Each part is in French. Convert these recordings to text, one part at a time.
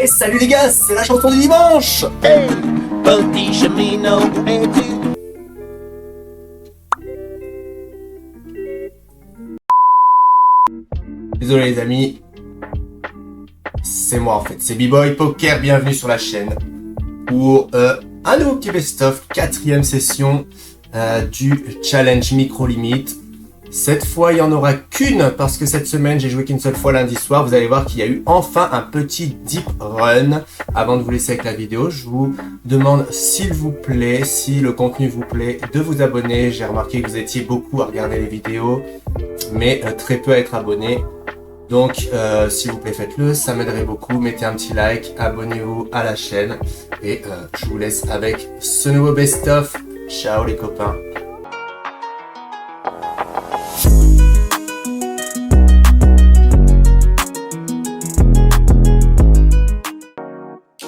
Hey, salut les gars, c'est la chanson du dimanche. Hey, petit cheminot, où es-tu? Désolé les amis, c'est moi en fait, c'est B-Boy Poker, bienvenue sur la chaîne pour un nouveau petit best-of, 4ème session du challenge micro limite. Cette fois il n'y en aura qu'une parce que cette semaine j'ai joué qu'une seule fois lundi soir. Vous allez voir qu'il y a eu enfin un petit deep run. Avant de vous laisser avec la vidéo, je vous demande s'il vous plaît, si le contenu vous plaît, de vous abonner. J'ai remarqué que vous étiez beaucoup à regarder les vidéos mais très peu à être abonnés. Donc s'il vous plaît faites-le, ça m'aiderait beaucoup. Mettez un petit like, abonnez-vous à la chaîne et je vous laisse avec ce nouveau best-of. Ciao les copains.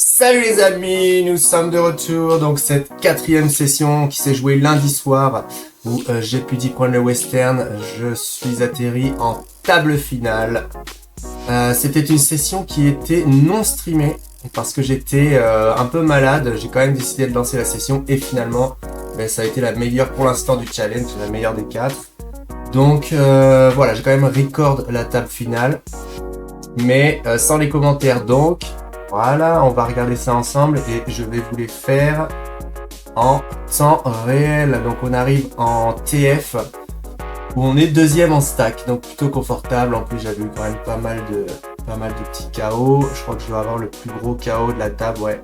Salut les amis, nous sommes de retour. Donc cette 4ème session qui s'est jouée lundi soir où j'ai pu d'y prendre le western. Je suis atterri en table finale. C'était une session qui était non streamée parce que j'étais un peu malade. J'ai quand même décidé de lancer la session et finalement ça a été la meilleure pour l'instant du challenge, la meilleure des 4. Donc voilà, j'ai quand même record la table finale mais sans les commentaires. Donc voilà, on va regarder ça ensemble et je vais vous les faire en temps réel. Donc on arrive en TF où on est deuxième en stack, donc plutôt confortable. En plus j'avais eu quand même pas mal de petits KO. Je crois que je dois avoir le plus gros KO de la table, ouais,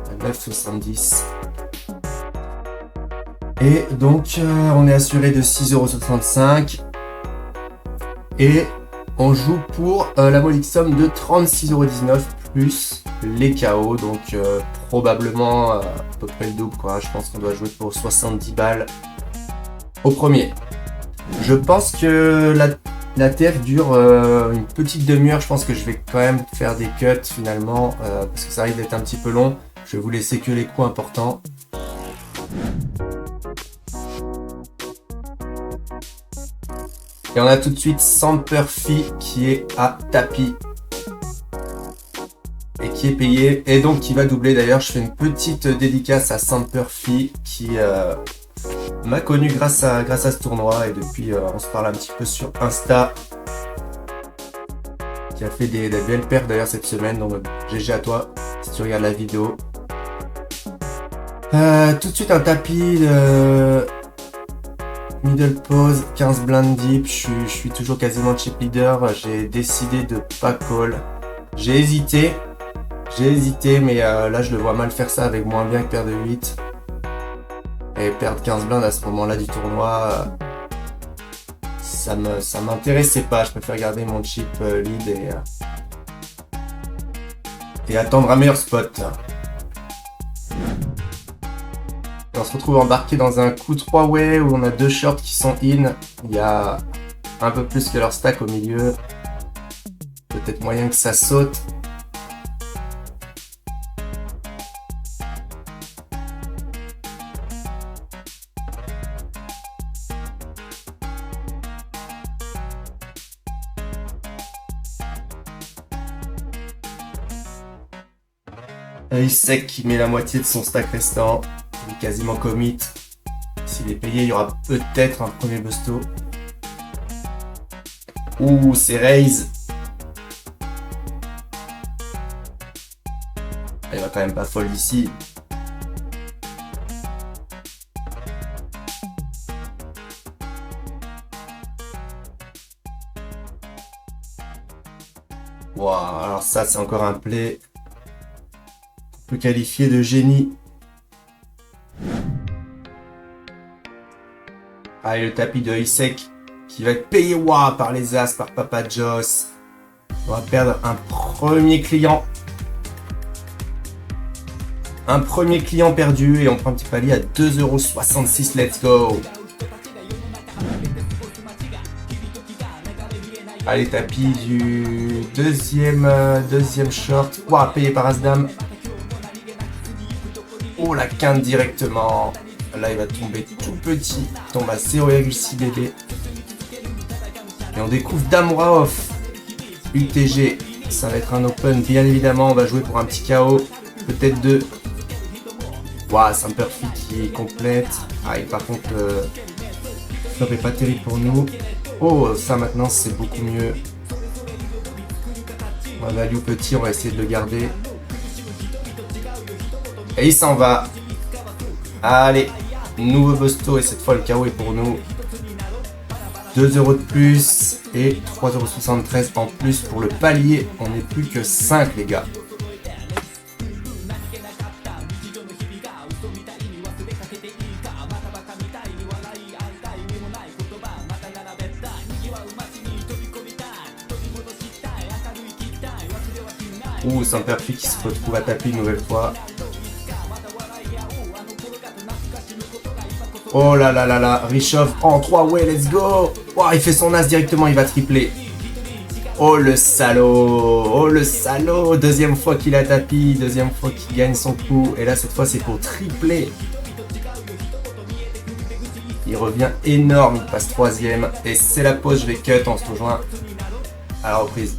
à 9,70. Et donc on est assuré de 6,65 € et on joue pour la modique somme de 36,19 € plus les KO, donc probablement à peu près le double quoi. Je pense qu'on doit jouer pour 70 balles au premier. Je pense que la TF dure une petite demi-heure. Je pense que je vais quand même faire des cuts finalement parce que ça risque d'être un petit peu long. Je vais vous laisser que les coups importants. Et on a tout de suite Samperfi qui est à tapis et qui est payé et donc qui va doubler. D'ailleurs je fais une petite dédicace à Samperfi qui m'a connu grâce à ce tournoi et depuis on se parle un petit peu sur Insta, qui a fait des belles perfs d'ailleurs cette semaine. Donc GG à toi si tu regardes la vidéo. Tout de suite un tapis de middle pose, 15 blind deep. Je suis toujours quasiment chip leader. J'ai décidé de pas call. J'ai hésité mais là je le vois mal faire ça avec moins bien que paire de 8 et perdre 15 blindes à ce moment là du tournoi, ça m'intéressait pas. Je préfère garder mon chip lead et attendre un meilleur spot. Et on se retrouve embarqué dans un coup 3-way où on a deux shorts qui sont in. Il y a un peu plus que leur stack au milieu, peut-être moyen que ça saute. Sec qui met la moitié de son stack restant. Il est quasiment commit. S'il est payé, il y aura peut-être un premier busto. Ouh, c'est raise. Il va quand même pas fold ici. Wow, alors ça c'est encore un play qualifié de génie. Allez, le tapis de Isek qui va être payé par les As, par Papa Joss. On va perdre un premier client. Un premier client perdu et on prend un petit palier à 2,66 €. Let's go. Allez, tapis du deuxième short. Wow, payé par As-Dame. Oh, la quinte directement. Là, il va tomber tout petit. Il tombe à 0,6 BB. Et on découvre Dame Roi off. UTG Ça va être un open, bien évidemment. On va jouer pour un petit KO. Peut-être 2. Waouh, c'est un perfect qui complète. Ah, et par contre, le flop est pas terrible pour nous. Oh, ça maintenant, c'est beaucoup mieux. On va value petit, on va essayer de le garder. Et il s'en va. Allez, nouveau busto et cette fois le KO est pour nous. 2 € de plus et 3,73 € en plus pour le palier. On n'est plus que 5 les gars. Ouh, c'est un perfect qui se retrouve à taper une nouvelle fois. Oh là là là là, Richov en 3 way, let's go. Oh, il fait son as directement, il va tripler. Oh le salaud, oh le salaud. Deuxième fois qu'il a tapis, deuxième fois qu'il gagne son coup. Et là, cette fois, c'est pour tripler. Il revient énorme, il passe 3ème. Et c'est la pause, je vais cut, on se rejoint à la reprise.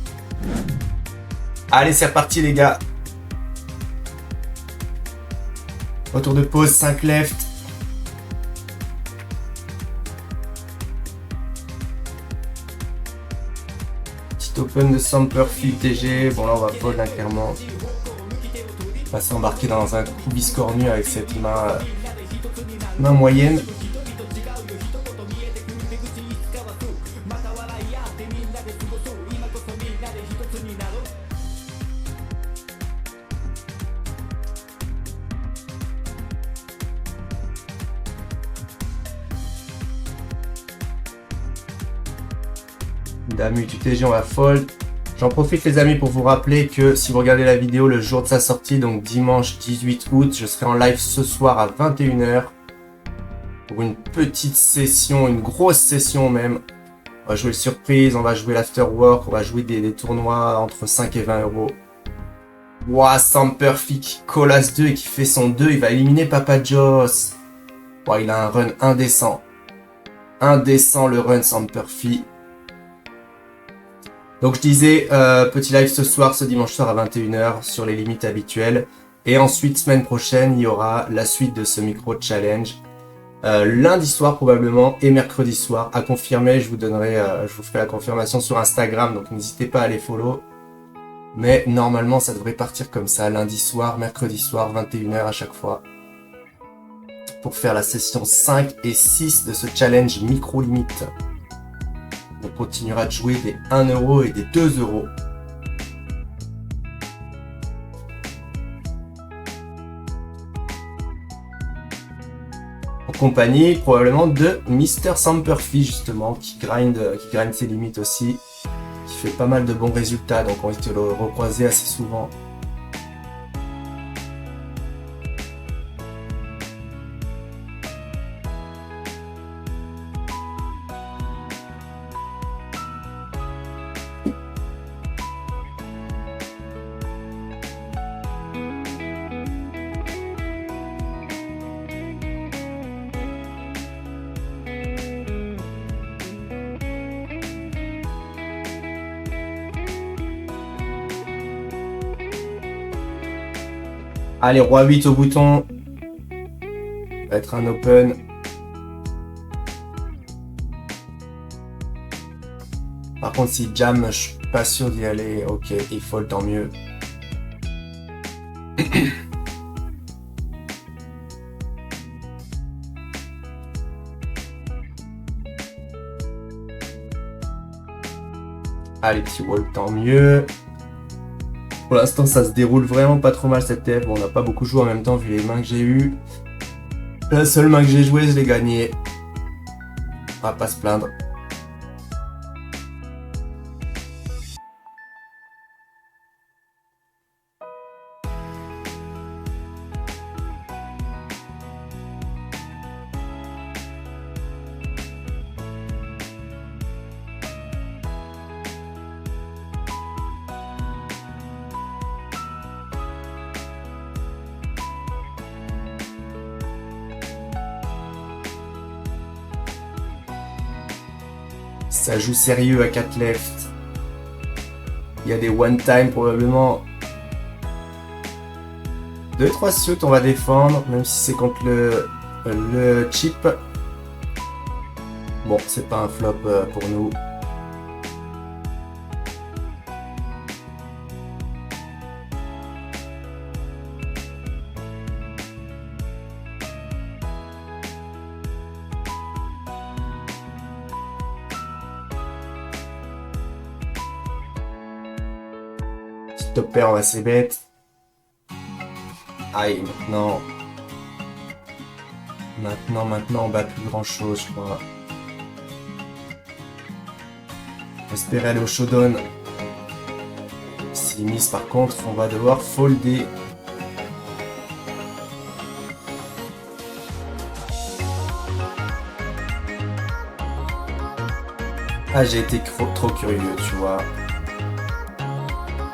Allez, c'est reparti les gars. Retour de pause, 5 left. Petit open de Samperfield TG. Bon là on va fold hein, clairement. On va s'embarquer dans un coup biscornu avec cette main moyenne. Dame UTG, on va fold. J'en profite les amis pour vous rappeler que si vous regardez la vidéo le jour de sa sortie, donc dimanche 18 août, je serai en live ce soir à 21 h pour une petite session, une grosse session même. On va jouer le surprise, on va jouer l'afterwork, on va jouer des tournois entre 5 et 20 €. Ouah, Samperfield qui call as 2 et qui fait son 2, il va éliminer Papa Joss. Ouah, il a un run indécent. Indécent le run Samperfield. Donc je disais, petit live ce soir, ce dimanche soir à 21 h sur les limites habituelles. Et ensuite, semaine prochaine, il y aura la suite de ce micro challenge. Lundi soir probablement et mercredi soir. À confirmer, je vous ferai la confirmation sur Instagram, donc n'hésitez pas à les follow. Mais normalement, ça devrait partir comme ça, lundi soir, mercredi soir, 21 h à chaque fois. Pour faire la session 5 et 6 de ce challenge micro-limite. On continuera de jouer des 1 € et des 2 €. En compagnie probablement de Mr Samperfield justement, qui grind ses limites aussi, qui fait pas mal de bons résultats, donc on risque de le recroiser assez souvent. Allez, roi 8 au bouton. Ça va être un open. Par contre, si jam, je suis pas sûr d'y aller. Ok, il fold, tant mieux. Allez, petit wall, tant mieux. Pour l'instant, ça se déroule vraiment pas trop mal cette TF. Bon, on n'a pas beaucoup joué en même temps vu les mains que j'ai eues. La seule main que j'ai jouée, je l'ai gagnée. On va pas se plaindre. Ça joue sérieux à 4 left. Il y a des one-time probablement. 2-3 suits, on va défendre, même si c'est contre le chip. Bon, c'est pas un flop pour nous. Petit top pair, on va se bête. Aïe, maintenant, on bat plus grand chose, je crois. Espérer aller au showdown. S'il mise par contre, on va devoir folder. Ah, j'ai été trop curieux, tu vois.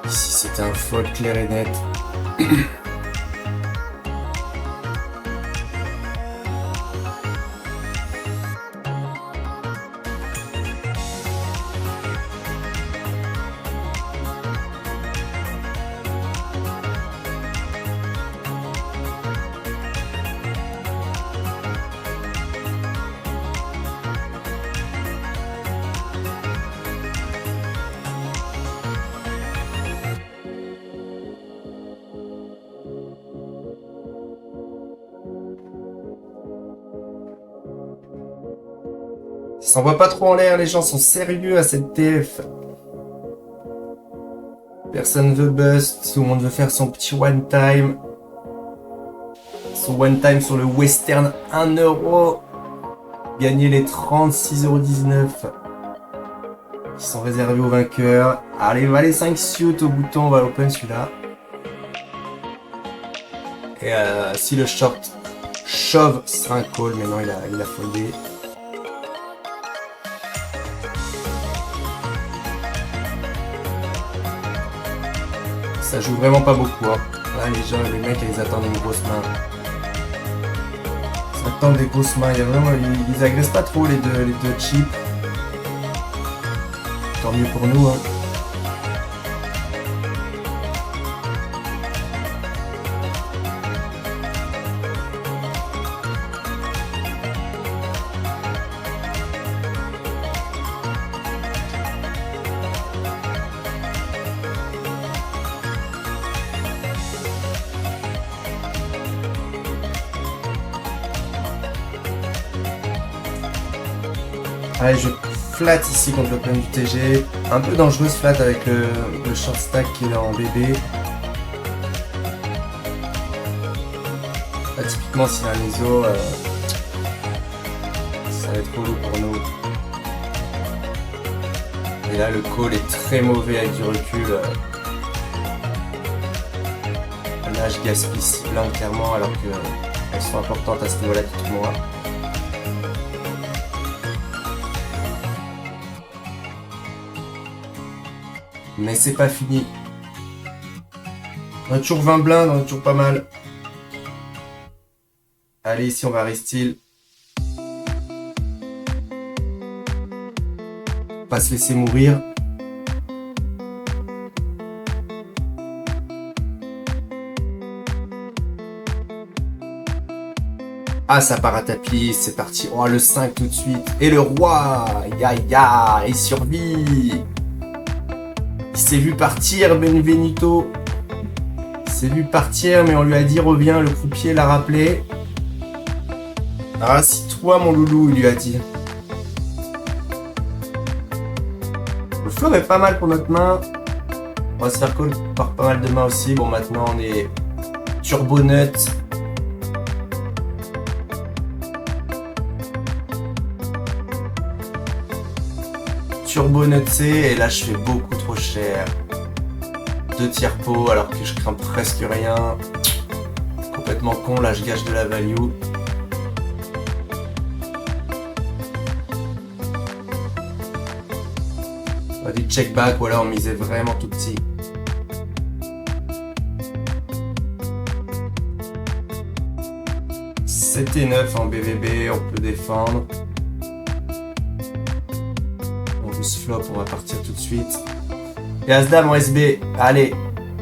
Ici, c'était un fold clair et net. Ça s'envoie pas trop en l'air, les gens sont sérieux à cette TF. Personne veut bust, tout le monde veut faire son petit one time. Son one time sur le Western 1€. Gagner les 36,19€ qui sont réservés aux vainqueurs. Allez, va les 5 suits au bouton, on va open celui-là. Et si le short shove, ce sera un call, mais non, il a foldé. Ça joue vraiment pas beaucoup. Hein. Là, les mecs, ils attendent une grosse main. Ils attendent des grosses mains. Il y a vraiment, ils agressent pas trop les deux chips. Tant mieux pour nous. Hein. Allez, je flatte ici contre l'open du TG. Un peu dangereux ce flat avec le short stack qui est en bébé. Là, typiquement, s'il y a un ISO, ça va être trop lourd pour nous. Et là, le call est très mauvais avec du recul. Là, je gaspille 6 blindes clairement, alors qu'elles sont importantes à ce niveau-là pour moi. Mais c'est pas fini. On a toujours 20 blindes, on est toujours pas mal. Allez, ici on va restyl. Pas se laisser mourir. Ah, ça part à tapis, c'est parti. Oh, le 5 tout de suite. Et le roi. Ya, il survit. Il s'est vu partir, Benvenuto. Il s'est vu partir, mais on lui a dit reviens, le croupier l'a rappelé. Rassis-toi, mon loulou, il lui a dit. Le flop est pas mal pour notre main. On va se faire call par pas mal de mains aussi. Bon, maintenant, on est turbo nut. Turbo nutsé, et là, je fais beaucoup trop cher. 2 tiers pot alors que je crains presque rien. Complètement con, là je gâche de la value. On va du check back ou alors on misait vraiment tout petit. C'était 9 en BVB, on peut défendre. On joue ce flop, on va partir tout de suite. Et As-Dame en SB, allez.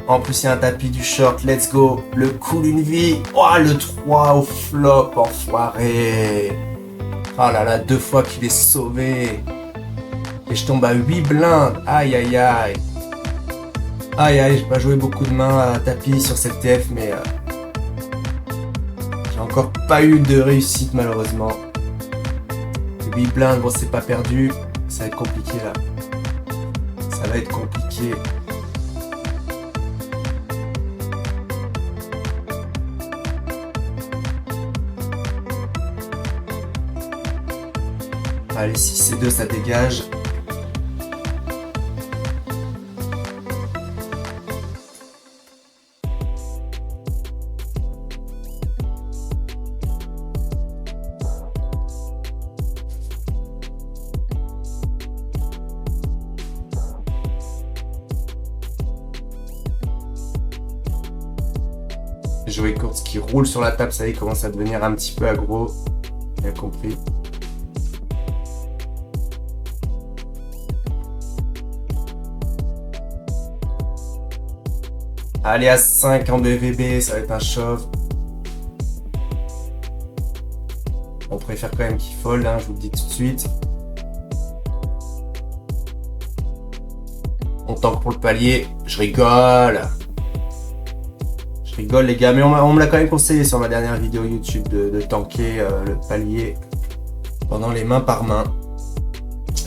En plus, il y a un tapis du short, let's go. Le coup d'une vie. Oh, le 3 au flop, enfoiré. Oh là là, 2 fois qu'il est sauvé. Et je tombe à 8 blindes. Aïe, aïe, aïe. Aïe, aïe, j'ai pas joué beaucoup de mains à tapis sur cette TF, mais j'ai encore pas eu de réussite, malheureusement. 8 blindes, bon, c'est pas perdu. Ça va être compliqué, là. Ça va être compliqué. Allez, 6 et 2, ça dégage. Joey Kurtz qui roule sur la table, ça y est, il commence à devenir un petit peu aggro. Il a compris. Allez, à 5 en BVB, ça va être un shove. On préfère quand même qu'il fold, hein, je vous le dis tout de suite. On tank pour le palier, je rigole. Je rigole les gars, mais on me l'a quand même conseillé sur ma dernière vidéo YouTube de tanker le palier pendant les mains par main.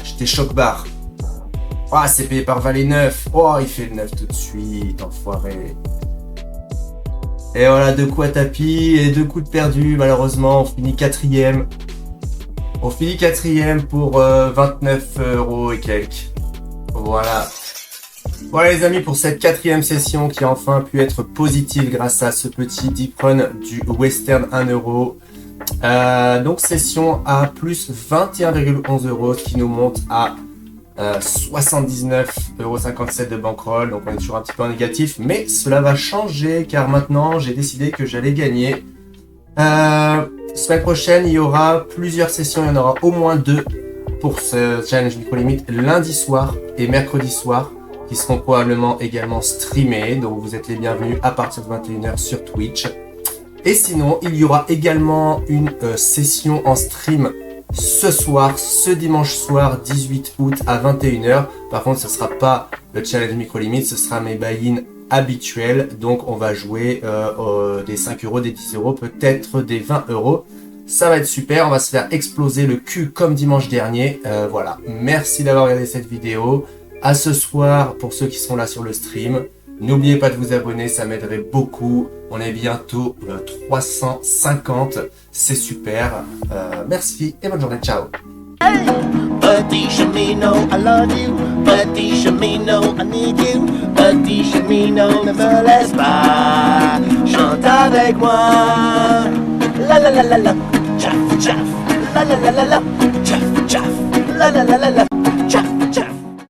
J'étais choc barre. Ah, c'est payé par valet 9. Oh, il fait le 9 tout de suite, enfoiré. Et voilà, 2 coups à tapis et 2 coups de perdu. Malheureusement, on finit 4ème. On finit 4ème pour 29 € et quelques. Voilà. Voilà les amis pour cette 4ème session qui a enfin pu être positive grâce à ce petit deep run du Western 1 €. Donc session à plus 21,11 €, ce qui nous monte à 79,57 € de bankroll. Donc on est toujours un petit peu en négatif, mais cela va changer car maintenant j'ai décidé que j'allais gagner. Semaine prochaine il y aura plusieurs sessions, il y en aura au moins 2 pour ce challenge micro limite lundi soir et mercredi soir, qui seront probablement également streamés. Donc vous êtes les bienvenus à partir de 21 h sur Twitch. Et sinon, il y aura également une session en stream ce soir, ce dimanche soir 18 août à 21 h. Par contre, ce ne sera pas le challenge micro limite, ce sera mes buy-in habituels. Donc on va jouer des 5 €, des 10 €, peut-être des 20 €. Ça va être super, on va se faire exploser le cul comme dimanche dernier. Voilà, merci d'avoir regardé cette vidéo. À ce soir pour ceux qui seront là sur le stream. N'oubliez pas de vous abonner, ça m'aiderait beaucoup. On est bientôt 350, c'est super. Merci et bonne journée, ciao. Petit cheminot, I love you. Petit cheminot, I need you. Petit cheminot, ne me laisse pas. Chante avec moi. La la la la la. Tchaf tchaf. La la la la la. Tchaf tchaf. La la la la la.